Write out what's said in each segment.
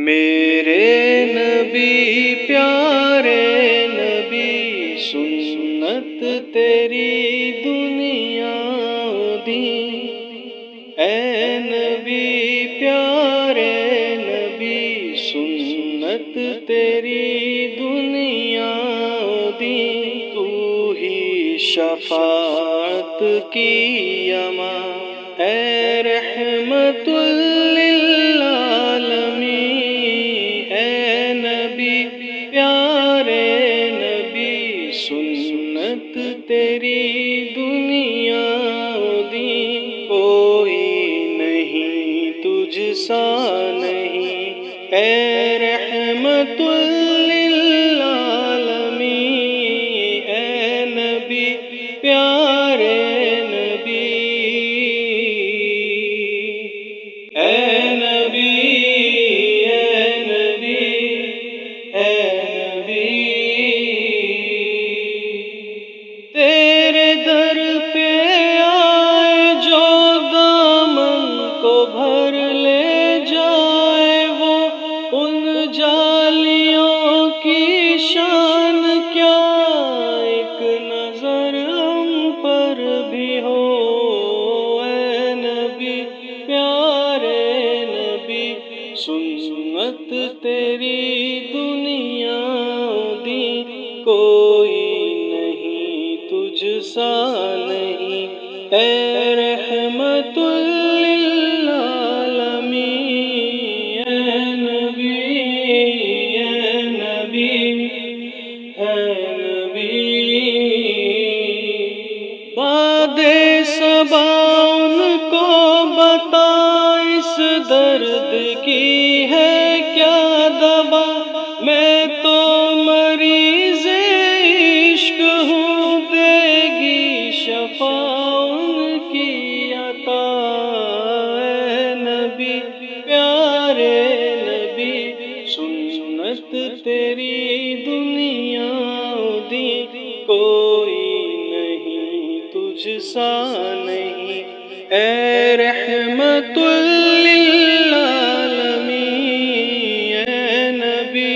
میرے نبی پیارے نبی سنت تیری دنیا دی، اے نبی پیارے نبی سنت تیری دنیا دی، تو ہی شفاعت کی امان اے رحمت سنت تیری دنیا دی، کوئی نہیں تجھ سا نہیں اے رحمت للعالمین، اے نبی پیارے نبی، اے نبی اے نبی اے نبی، تیرے در پہ آئے جو دامن کو بھر لے جائے، وہ ان جالیوں کی شان کیا، ایک نظر ہم پر بھی ہو اے نبی پیارے نبی سنت تیری دنیا دی، کوئی تجھ سا نہیں اے رحمت للعالمین، اے نبی اے نبی اے نبی، باد صبا ان کو بتا اس درد کی ہے کیا دوا، میں تو مریض عشق ہوں، ان کی عطا، اے نبی پیارے نبی سنت تیری دنیا دی، کوئی نہیں تجھ سا نہیں اے رحمت للعالمین، اے نبی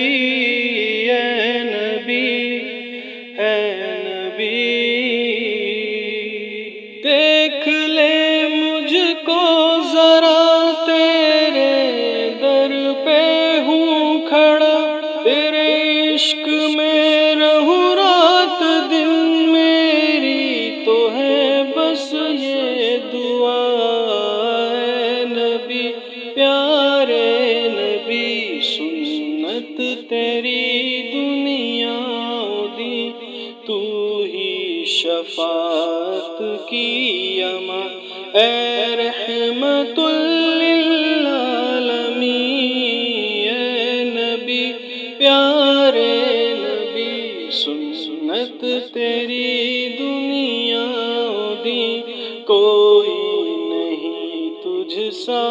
اے نبی اے نبی، دیکھ لے مجھ کو ذرا تیرے در پہ ہوں کھڑا، تیرے عشق میں رہوں رات دن، میری تو ہے بس یہ دعا، اے نبی پیارے نبی سنت تیری دنیا دی، تو ہی شفاعت کی امان اے رحمت للعالمین، اے نبی پیارے نبی سنت تیری دنیا دی، کوئی نہیں تجھ سا